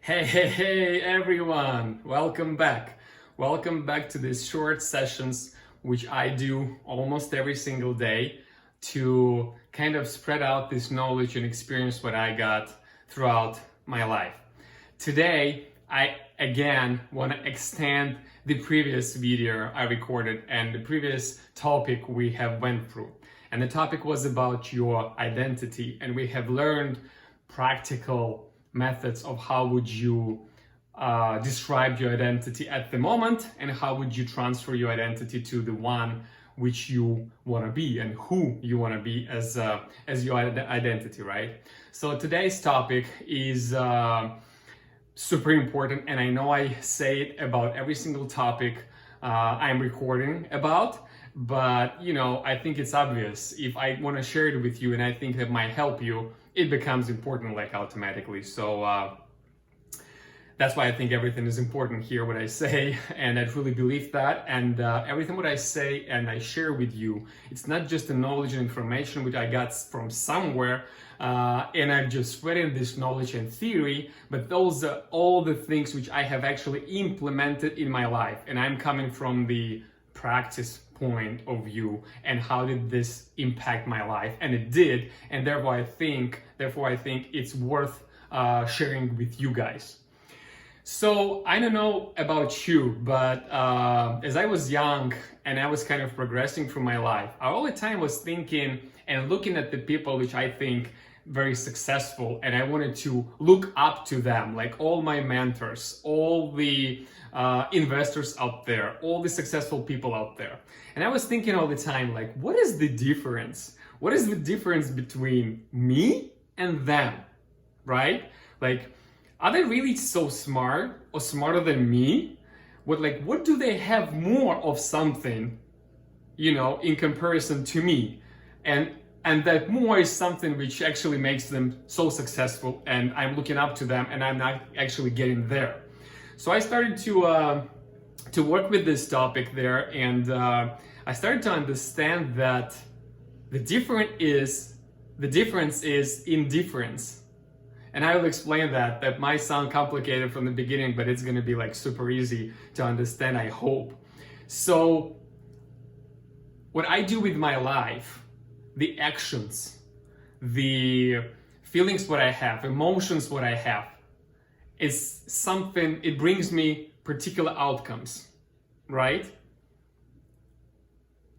Hey everyone! Welcome back. Welcome back to these short sessions which I do almost every single day to kind of spread out this knowledge and experience what I got throughout my life. Today, I again want to extend the previous video I recorded and the previous topic we have went through. And the topic was about your identity, and we have learned practical methods of how would you describe your identity at the moment, and how would you transfer your identity to the one which you want to be and who you want to be as your identity, right? So today's topic is super important, and I know I say it about every single topic I'm recording about, but you know, I think it's obvious. If I want to share it with you and I think that might help you, it becomes important like automatically. So that's why I think everything is important here, what I say, and I truly believe that. And everything what I say and I share with you, it's not just the knowledge and information which I got from somewhere, and I'm just spreading this knowledge and theory, but those are all the things which I have actually implemented in my life, and I'm coming from the practice point of view and how did this impact my life, and it did, and therefore I think it's worth sharing with you guys. So I don't know about you, but as I was young and I was kind of progressing through my life, I all the time was thinking and looking at the people which I think very successful, and I wanted to look up to them, like all my mentors, all the investors out there, all the successful people out there. And I was thinking all the time, like, what is the difference? What is the difference between me and them, right? Like, are they really so smart or smarter than me? What do they have more of something, you know, in comparison to me? And that more is something which actually makes them so successful, and I'm looking up to them and I'm not actually getting there. So I started to work with this topic there, and I started to understand that the difference is indifference. And I will explain that might sound complicated from the beginning, but it's going to be like super easy to understand, I hope. So what I do with my life, the actions, the feelings what I have, emotions what I have, is something, it brings me particular outcomes, right?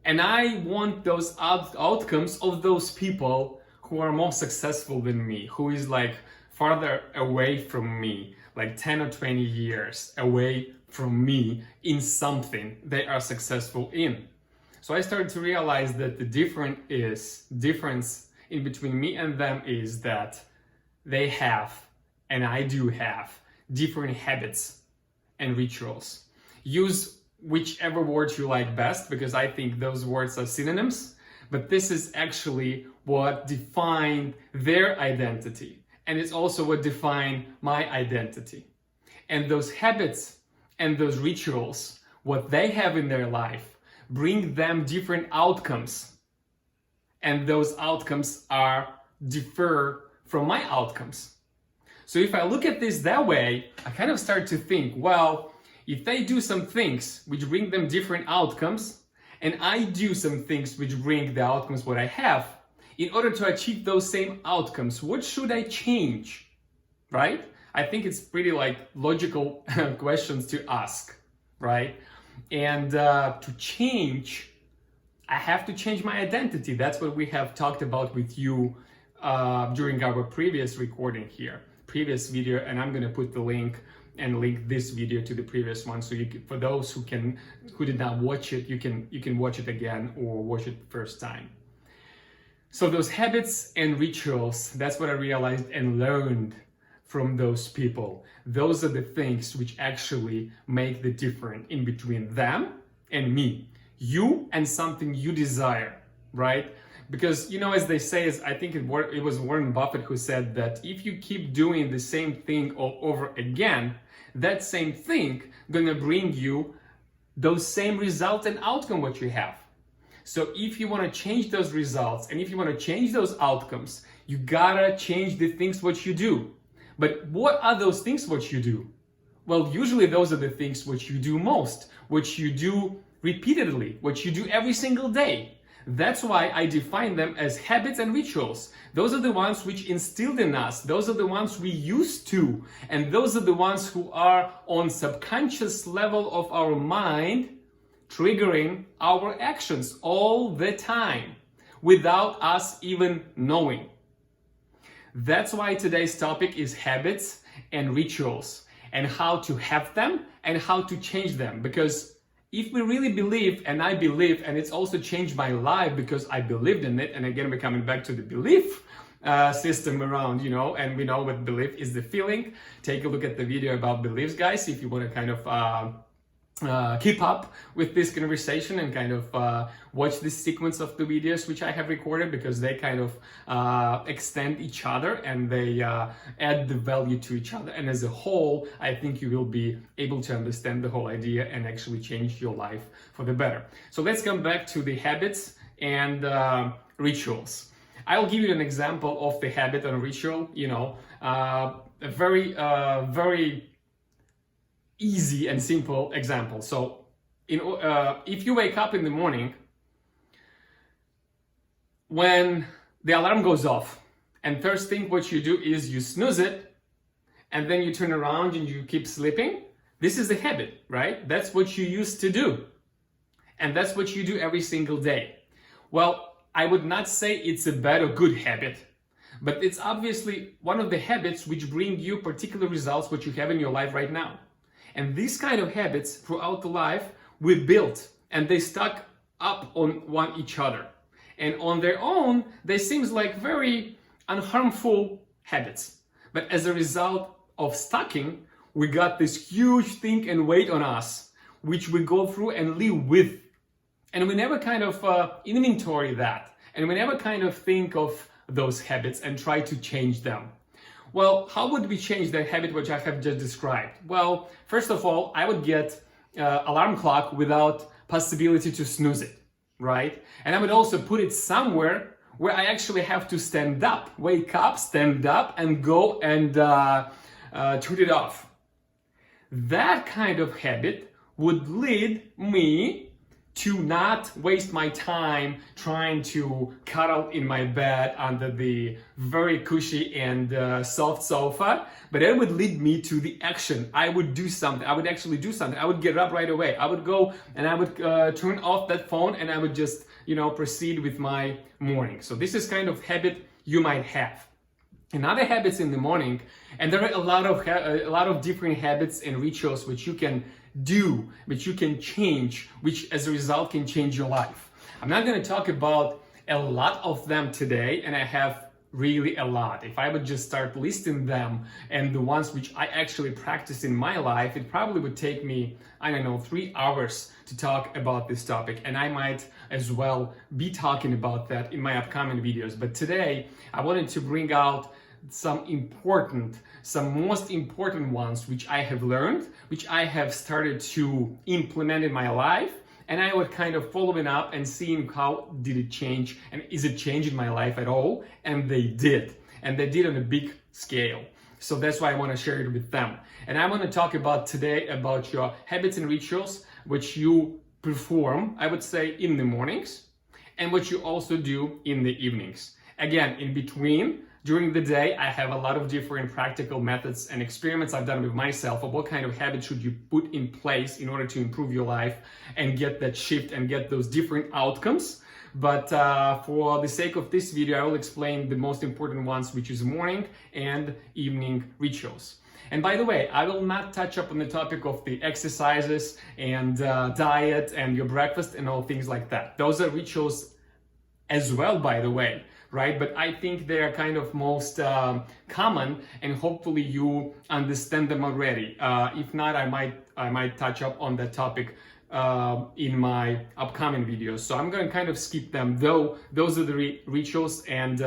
And I want those outcomes of those people who are more successful than me, who is like farther away from me, like 10 or 20 years away from me in something they are successful in. So I started to realize that the difference in between me and them is that they have, and I do have, different habits and rituals. Use whichever word you like best, because I think those words are synonyms, but this is actually what defined their identity. And it's also what defined my identity. And those habits and those rituals, what they have in their life, bring them different outcomes. And those outcomes differ from my outcomes. So if I look at this that way, I kind of start to think, well, if they do some things which bring them different outcomes, and I do some things which bring the outcomes what I have, in order to achieve those same outcomes, what should I change, right? I think it's pretty like logical questions to ask, right? And to change, I have to change my identity. That's what we have talked about with you during our previous recording here, previous video, and I'm gonna put the link and link this video to the previous one, so for those who did not watch it, you can watch it again or watch it first time. So those habits and rituals, that's what I realized and learned from those people. Those are the things which actually make the difference in between them and me, you and something you desire, right? Because, you know, as they say, I think it was Warren Buffett who said that if you keep doing the same thing all over again, that same thing gonna bring you those same results and outcome what you have. So if you want to change those results and if you want to change those outcomes, you gotta change the things what you do. But what are those things what you do? Well, usually those are the things which you do most, which you do repeatedly, which you do every single day. That's why I define them as habits and rituals. Those are the ones which instilled in us. Those are the ones we used to. And those are the ones who are on subconscious level of our mind, triggering our actions all the time without us even knowing. That's why today's topic is habits and rituals, and how to have them and how to change them. Because if we really believe, and I believe, and it's also changed my life because I believed in it, and again, we're coming back to the belief system around, and we know what belief is, the feeling. Take a look at the video about beliefs, guys, if you want to kind of keep up with this conversation and kind of watch this sequence of the videos which I have recorded, because they kind of extend each other and they add the value to each other. And as a whole, I think you will be able to understand the whole idea and actually change your life for the better. So let's come back to the habits and rituals. I'll give you an example of the habit and ritual, a very easy and simple example. So if you wake up in the morning, when the alarm goes off, and first thing what you do is you snooze it, and then you turn around and you keep sleeping, this is a habit, right? That's what you used to do. And that's what you do every single day. Well, I would not say it's a bad or good habit, but it's obviously one of the habits which bring you particular results what you have in your life right now. And these kind of habits throughout the life we built, and they stuck up on each other. And on their own, they seems like very unharmful habits. But as a result of stacking, we got this huge thing and weight on us, which we go through and live with. And we never kind of inventory that. And we never kind of think of those habits and try to change them. Well, how would we change the habit which I have just described? Well, first of all, I would get alarm clock without possibility to snooze it, right? And I would also put it somewhere where I actually have to stand up, wake up, stand up, and go and turn it off. That kind of habit would lead me to not waste my time trying to cuddle in my bed under the very cushy and soft sofa, but it would lead me to the action. I would do something. I would actually do something. I would get up right away. I would go and I would turn off that phone and I would just, proceed with my morning. So this is kind of habit you might have. And other habits in the morning, and there are a lot of different habits and rituals which you can do, which you can change, which as a result can change your life. I'm not going to talk about a lot of them today, and I have really a lot. If I would just start listing them and the ones which I actually practice in my life, it probably would take me, 3 hours to talk about this topic. And I might as well be talking about that in my upcoming videos. But today I wanted to bring out some most important ones which I have learned, which I have started to implement in my life, and I would kind of following up and seeing how did it change and is it changing my life at all. And they did on a big scale. So that's why I want to share it with them. And I want to talk about today about your habits and rituals which you perform, I would say, in the mornings, and what you also do in the evenings. Again, in between, during the day, I have a lot of different practical methods and experiments I've done with myself of what kind of habits should you put in place in order to improve your life and get that shift and get those different outcomes. But for the sake of this video, I will explain the most important ones, which is morning and evening rituals. And by the way, I will not touch up on the topic of the exercises and diet and your breakfast and all things like that. Those are rituals as well, by the way. Right? But I think they are kind of most common, and hopefully you understand them already. If not, I might touch up on that topic in my upcoming videos. So I'm going to kind of skip them, though those are the rituals and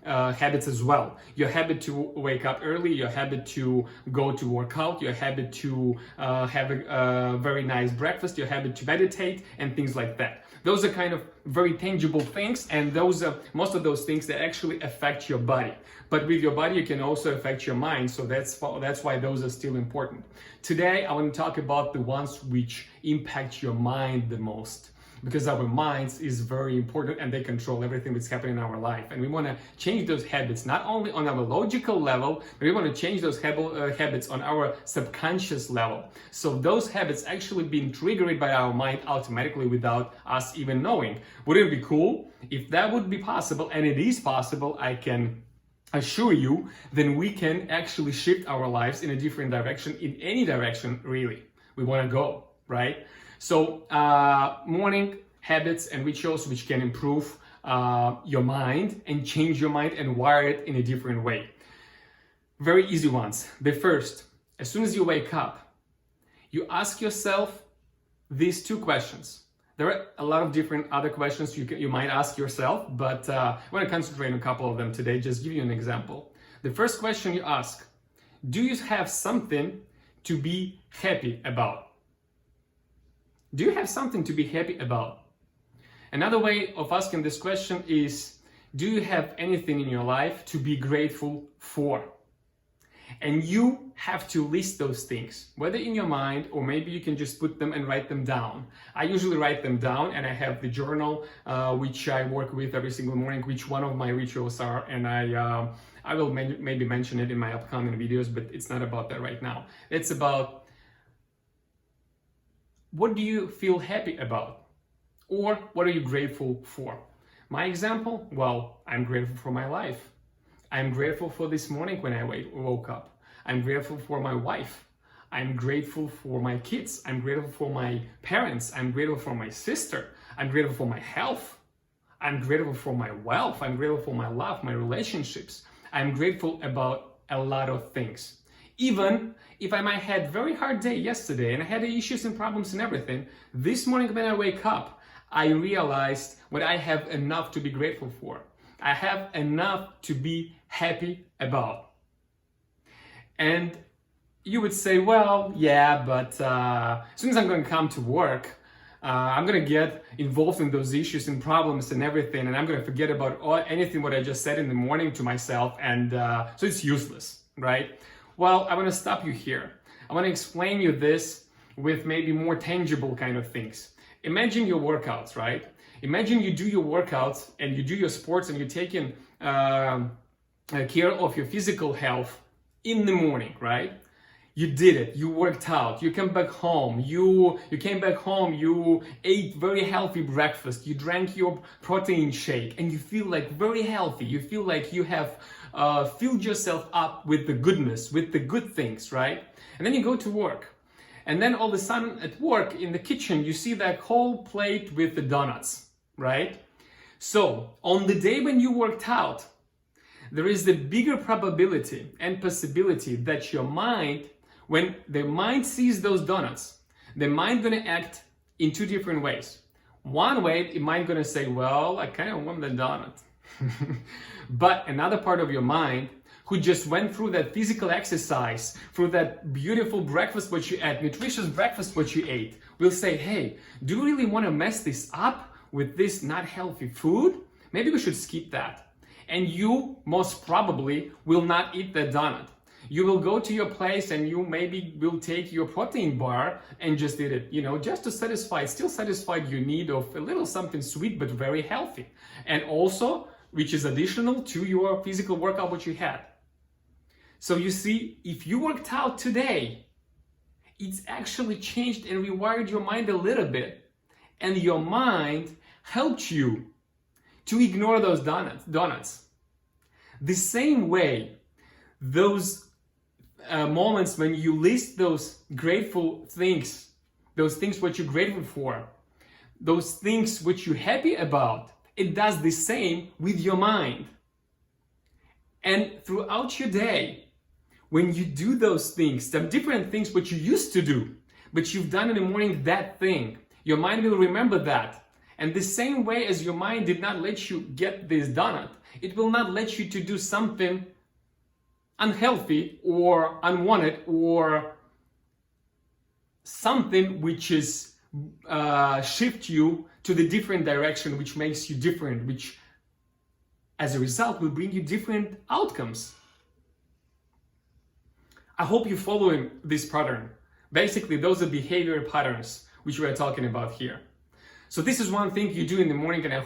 habits as well. Your habit to wake up early, your habit to go to work out, your habit to have a very nice breakfast, your habit to meditate, and things like that. Those are kind of very tangible things, and those are most of those things that actually affect your body. But with your body, you can also affect your mind, so that's why those are still important. Today, I want to talk about the ones which impact your mind the most, because our minds is very important and they control everything that's happening in our life. And we want to change those habits, not only on our logical level, but we want to change those habits on our subconscious level. So those habits actually being triggered by our mind automatically without us even knowing. Wouldn't it be cool? If that would be possible, and it is possible, I can assure you, then we can actually shift our lives in a different direction, in any direction really we want to go, right? So morning habits and rituals which can improve your mind and change your mind and wire it in a different way. Very easy ones. The first, as soon as you wake up, you ask yourself these two questions. There are a lot of different other questions you might ask yourself, but I want to concentrate on a couple of them today. Just give you an example. The first question you ask, do you have something to be happy about? Do you have something to be happy about? Another way of asking this question is, do you have anything in your life to be grateful for? And you have to list those things, whether in your mind or maybe you can just put them and write them down. I usually write them down, and I have the journal which I work with every single morning, which one of my rituals are, and I will maybe mention it in my upcoming videos, but it's not about that right now. It's about, what do you feel happy about? Or what are you grateful for? My example, well, I'm grateful for my life. I'm grateful for this morning when I woke up. I'm grateful for my wife. I'm grateful for my kids. I'm grateful for my parents. I'm grateful for my sister. I'm grateful for my health. I'm grateful for my wealth. I'm grateful for my love, my relationships. I'm grateful about a lot of things. Even if I might had a very hard day yesterday and I had issues and problems and everything, this morning when I wake up, I realized what I have enough to be grateful for. I have enough to be happy about. And you would say, well, yeah, but as soon as I'm going to come to work, I'm going to get involved in those issues and problems and everything, and I'm going to forget about anything what I just said in the morning to myself, and so it's useless, right? Well, I want to stop you here. I want to explain you this with maybe more tangible kind of things. Imagine your workouts, right? Imagine you do your workouts and you do your sports and you're taking care of your physical health in the morning, right? You did it, you worked out, you came back home, you ate very healthy breakfast, you drank your protein shake, and you feel like very healthy. You feel like you have filled yourself up with the goodness, with the good things, right? And then you go to work. And then all of a sudden at work in the kitchen, you see that whole plate with the donuts, right? So on the day when you worked out, there is the bigger probability and possibility that your mind, when the mind sees those donuts, the mind gonna act in two different ways. One way, it might gonna say, well, I kind of want the donut. But another part of your mind, who just went through that physical exercise, through that beautiful breakfast what you ate, nutritious breakfast what you ate, will say, hey, do you really want to mess this up with this not healthy food? Maybe we should skip that. And you most probably will not eat that donut. You will go to your place and you maybe will take your protein bar and just eat it, just to still satisfy your need of a little something sweet but very healthy. And also, which is additional to your physical workout which you had. So you see, if you worked out today, it's actually changed and rewired your mind a little bit. And your mind helped you to ignore those donuts. The same way, those moments when you list those grateful things, those things what you're grateful for, those things which you're happy about, it does the same with your mind. And throughout your day, when you do those things, some different things which you used to do, but you've done in the morning that thing, your mind will remember that. And the same way as your mind did not let you get this donut, it will not let you to do something unhealthy or unwanted or something which is shift you to the different direction, which makes you different, which as a result will bring you different outcomes. I hope you're following this pattern. Basically, those are behavior patterns which we are talking about here. So this is one thing you do in the morning, and I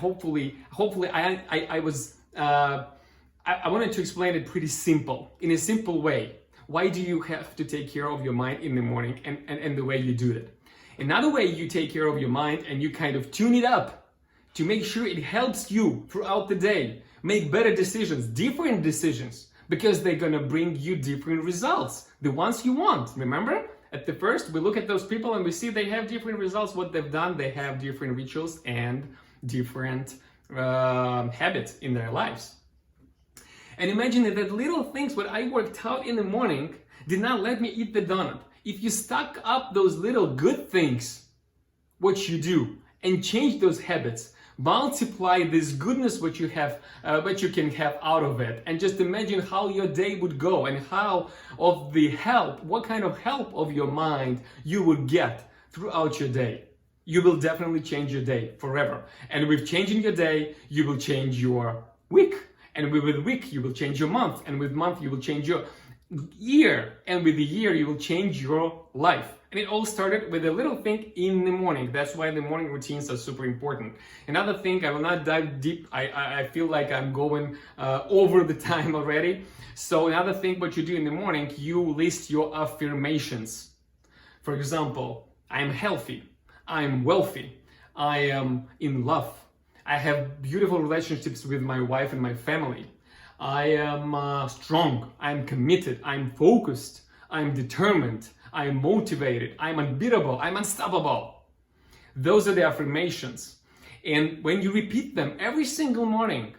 wanted to explain it pretty simple, in a simple way. Why do you have to take care of your mind in the morning, and the way you do it? Another way you take care of your mind and you kind of tune it up to make sure it helps you throughout the day make better decisions, different decisions, because they're gonna bring you different results, the ones you want. Remember? At the first, we look at those people and we see they have different results. What they've done, they have different rituals and different habits in their lives. And imagine that little things, what I worked out in the morning, did not let me eat the donut. If you stack up those little good things, what you do, and change those habits, multiply this goodness what you have, what you can have out of it, and just imagine how your day would go and how of the help, what kind of help of your mind you would get throughout your day. You will definitely change your day forever. And with changing your day, you will change your week. And with week, you will change your month. And with month, you will change your year. And with the year, you will change your life. And it all started with a little thing in the morning. That's why the morning routines are super important. Another thing, I will not dive deep. I feel like I'm going over the time already. So another thing, what you do in the morning, you list your affirmations. For example, I'm healthy. I'm wealthy. I am in love. I have beautiful relationships with my wife and my family. I am strong. I'm committed. I'm focused. I'm determined. I'm motivated. I'm unbeatable. I'm unstoppable. Those are the affirmations. And when you repeat them every single morning,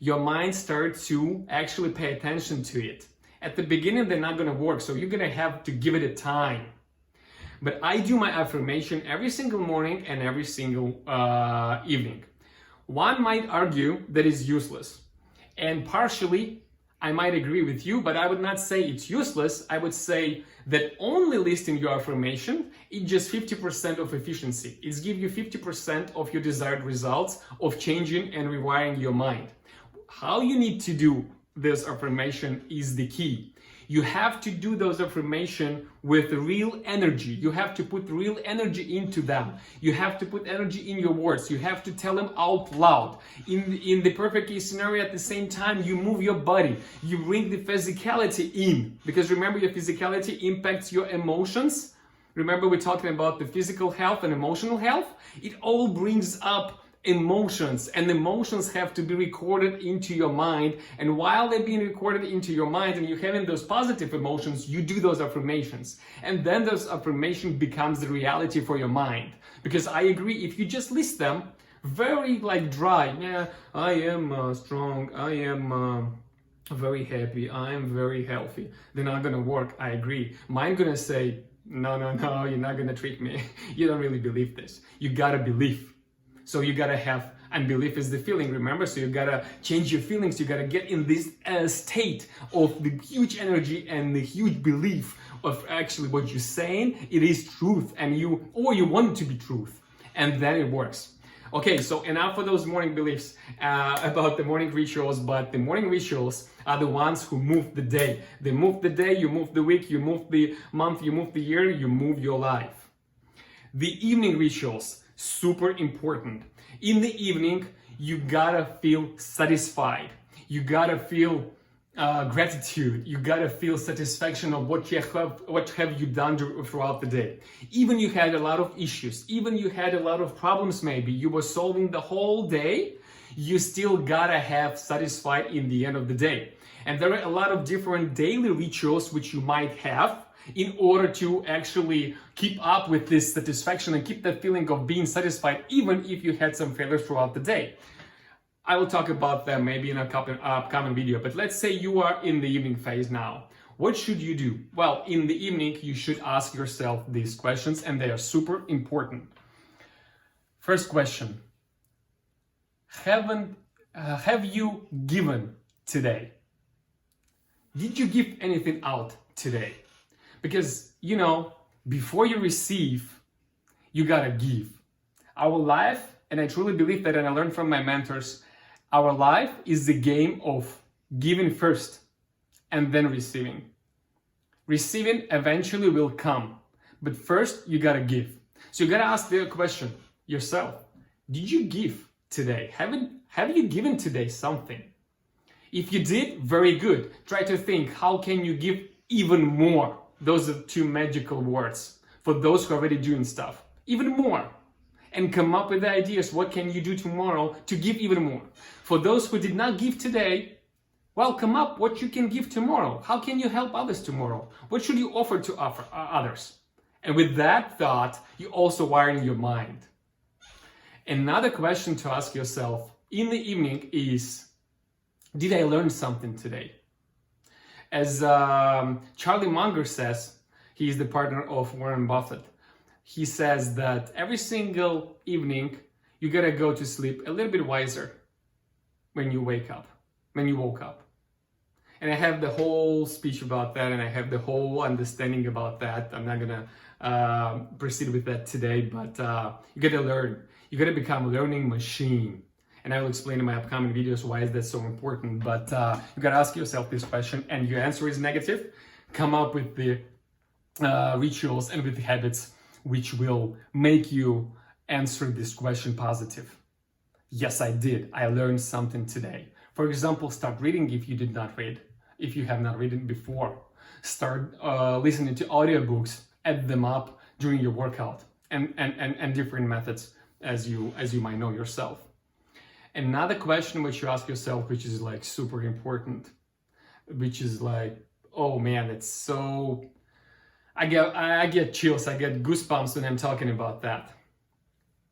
your mind starts to actually pay attention to it. At the beginning, they're not going to work, so you're going to have to give it a time. But I do my affirmation every single morning and every single evening. One might argue that it's useless. And partially, I might agree with you, but I would not say it's useless. I would say that only listing your affirmation is just 50% of efficiency. It's give you 50% of your desired results of changing and rewiring your mind. How you need to do this affirmation is the key. You have to do those affirmations with real energy. You have to put real energy into them. You have to put energy in your words. You have to tell them out loud. In the perfect case scenario, at the same time, you move your body. You bring the physicality in. Because remember, your physicality impacts your emotions. Remember, we're talking about the physical health and emotional health? It all brings up emotions, and emotions have to be recorded into your mind. And while they're being recorded into your mind and you're having those positive emotions, you do those affirmations. And then those affirmations becomes the reality for your mind. Because I agree, if you just list them, very like dry, yeah, I am strong, I am very happy, I am very healthy, they're not gonna work, I agree. Mine gonna say, no, you're not gonna trick me. You don't really believe this. You gotta believe. So you gotta have, and belief is the feeling, remember? So you gotta change your feelings. You gotta get in this state of the huge energy and the huge belief of actually what you're saying. It is truth, and you want it to be truth, and then it works. Okay, so enough for those morning beliefs about the morning rituals, but the morning rituals are the ones who move the day. They move the day, you move the week, you move the month, you move the year, you move your life. The evening rituals, super important. In the evening, you gotta feel satisfied. You gotta feel gratitude. You gotta feel satisfaction of what have you done throughout the day. Even you had a lot of issues, even you had a lot of problems, maybe you were solving the whole day, you still gotta have satisfied in the end of the day. And there are a lot of different daily rituals which you might have in order to actually keep up with this satisfaction and keep that feeling of being satisfied, even if you had some failures throughout the day. I will talk about them maybe in a upcoming video, but let's say you are in the evening phase now. What should you do? Well, in the evening, you should ask yourself these questions, and they are super important. First question, have you given today? Did you give anything out today? Because, before you receive, you gotta give. Our life, and I truly believe that, and I learned from my mentors, our life is the game of giving first and then receiving. Receiving eventually will come, but first you gotta give. So you gotta ask the question yourself, did you give today? Have you given today something? If you did, very good. Try to think, how can you give even more? Those are two magical words for those who are already doing stuff. Even more. And come up with the ideas, what can you do tomorrow to give even more? For those who did not give today, well, come up what you can give tomorrow. How can you help others tomorrow? What should you offer to others? And with that thought, you also wire in your mind. Another question to ask yourself in the evening is, did I learn something today? As Charlie Munger says, he is the partner of Warren Buffett. He says that every single evening, you gotta go to sleep a little bit wiser when you woke up. And I have the whole speech about that, and I have the whole understanding about that. I'm not gonna proceed with that today, but you gotta learn. You gotta become a learning machine. And I will explain in my upcoming videos why is that so important. But you gotta ask yourself this question, and your answer is negative. Come up with the rituals and with the habits which will make you answer this question positive. Yes, I did. I learned something today. For example, start reading if you did not read, if you have not read it before. Start listening to audiobooks, add them up during your workout, and different methods as you might know yourself. Another question which you ask yourself, which is like super important, which is like, oh man, it's so, I get chills, I get goosebumps when I'm talking about that.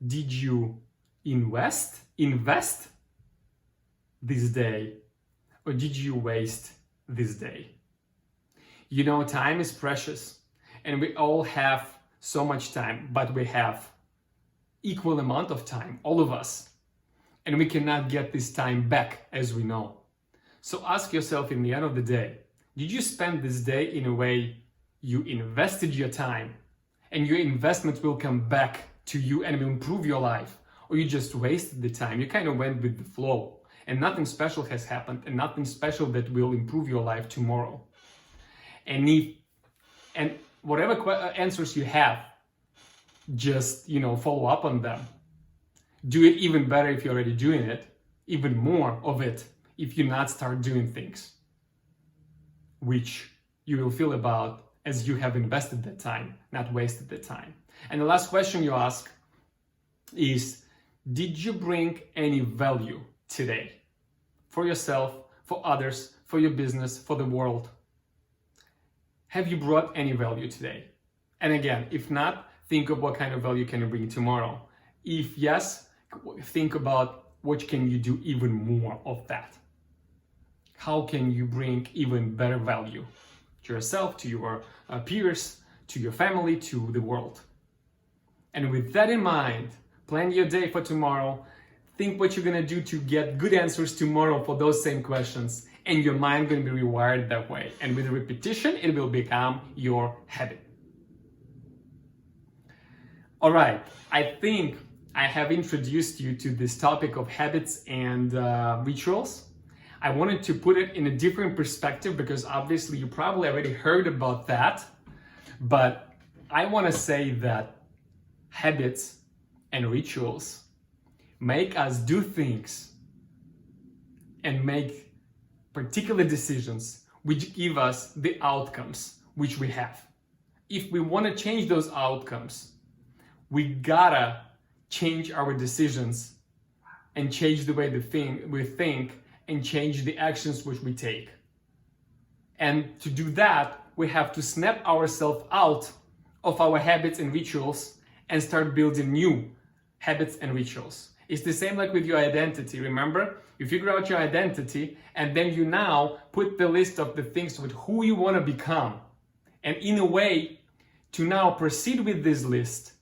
Did you invest this day, or did you waste this day? You know, time is precious, and we all have so much time, but we have equal amount of time, all of us, and we cannot get this time back, as we know. So ask yourself in the end of the day, did you spend this day in a way you invested your time, and your investment will come back to you and will improve your life, or you just wasted the time, you kind of went with the flow, and nothing special has happened, and nothing special that will improve your life tomorrow. And whatever answers you have, just, follow up on them. Do it even better if you're already doing it, even more of it if you not start doing things which you will feel about as you have invested the time, not wasted the time. And the last question you ask is, did you bring any value today for yourself, for others, for your business, for the world? Have you brought any value today? And again, if not, think of what kind of value can you bring tomorrow. If yes, think about what can you do even more of that. How can you bring even better value to yourself, to your peers, to your family, to the world? And with that in mind, plan your day for tomorrow. Think what you're gonna do to get good answers tomorrow for those same questions, and your mind gonna be rewired that way. And with repetition, it will become your habit. All right, I think I have introduced you to this topic of habits and rituals. I wanted to put it in a different perspective because obviously you probably already heard about that, but I want to say that habits and rituals make us do things and make particular decisions which give us the outcomes which we have. If we want to change those outcomes, we gotta change our decisions and change the way we think and change the actions which we take. And to do that, we have to snap ourselves out of our habits and rituals and start building new habits and rituals. It's the same like with your identity. Remember, you figure out your identity and then you now put the list of the things with who you want to become. And in a way, to now proceed with this list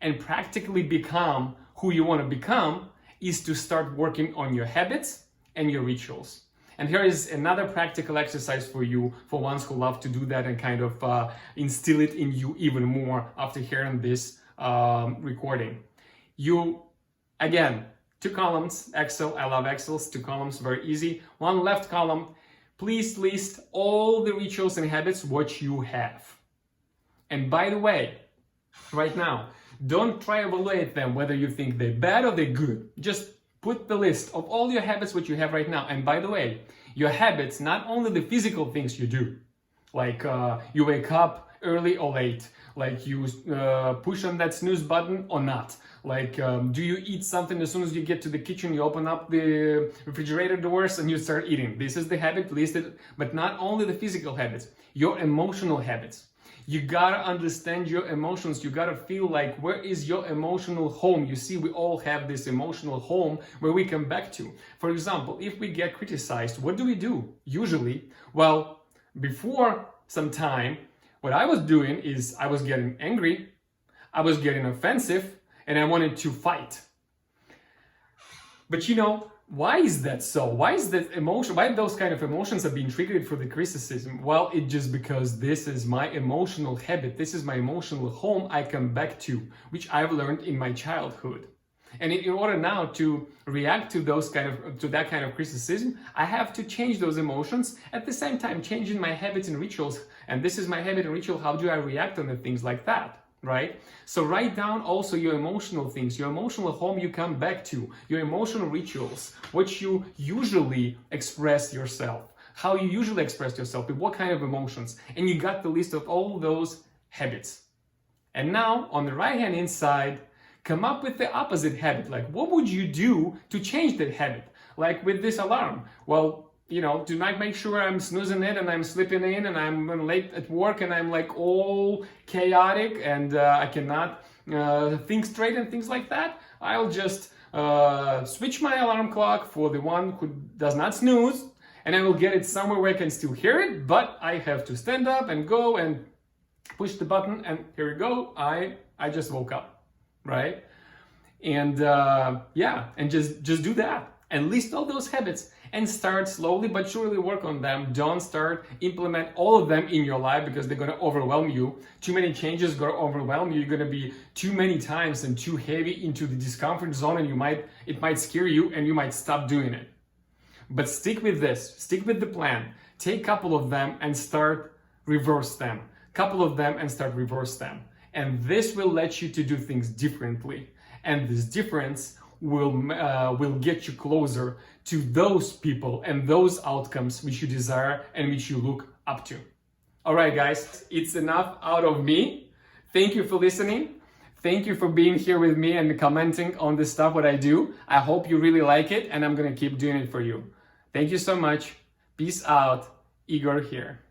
and practically become who you want to become is to start working on your habits and your rituals. And here is another practical exercise for you, for ones who love to do that and kind of instill it in you even more after hearing this recording. You, again, 2 columns, Excel, I love Excels, 2 columns, very easy. 1 left column, please list all the rituals and habits what you have. And by the way, right now, don't try to evaluate them whether you think they're bad or they're good. Just put the list of all your habits what you have right now. And by the way, your habits, not only the physical things you do, like you wake up early or late, like you push on that snooze button or not, like do you eat something as soon as you get to the kitchen, you open up the refrigerator doors and you start eating. This is the habit listed, but not only the physical habits, your emotional habits. You gotta understand your emotions. You gotta feel like, where is your emotional home? You see, we all have this emotional home where we come back to. For example, if we get criticized, what do? Usually, well, before some time, what I was doing is I was getting angry, I was getting offensive, and I wanted to fight. But you know, why is that so? Why is that emotion? Why those kind of emotions are being triggered for the criticism? Well, it's just because this is my emotional habit. This is my emotional home I come back to, which I've learned in my childhood. And in order now to react to that kind of criticism, I have to change those emotions at the same time changing my habits and rituals. And this is my habit and ritual. How do I react on the things like that? Right? So write down also your emotional things, your emotional home you come back to, your emotional rituals, what you usually express yourself, how you usually express yourself, with what kind of emotions. And you got the list of all those habits. And now on the right hand inside, come up with the opposite habit. Like, what would you do to change that habit? Like with this alarm. Well, you know, do not make sure I'm snoozing it and I'm sleeping in and I'm late at work and I'm like all chaotic and I cannot think straight and things like that. I'll just switch my alarm clock for the one who does not snooze, and I will get it somewhere where I can still hear it, but I have to stand up and go and push the button, and here we go. I just woke up, right? And yeah, and just do that and list all those habits and start slowly but surely work on them. Don't start implement all of them in your life because they're going to overwhelm you. Too many changes are going to overwhelm you. You're going to be too many times and too heavy into the discomfort zone, and it might scare you and you might stop doing it. But stick with this, stick with the plan. Take a couple of them and start reverse them. Couple of them and start reverse them. And this will let you to do things differently. And this difference will get you closer to those people and those outcomes which you desire and which you look up to. All right, guys, it's enough out of me. Thank you for listening. Thank you for being here with me and commenting on the stuff what I do. I hope you really like it, and I'm gonna keep doing it for you. Thank you so much. Peace out. Igor here.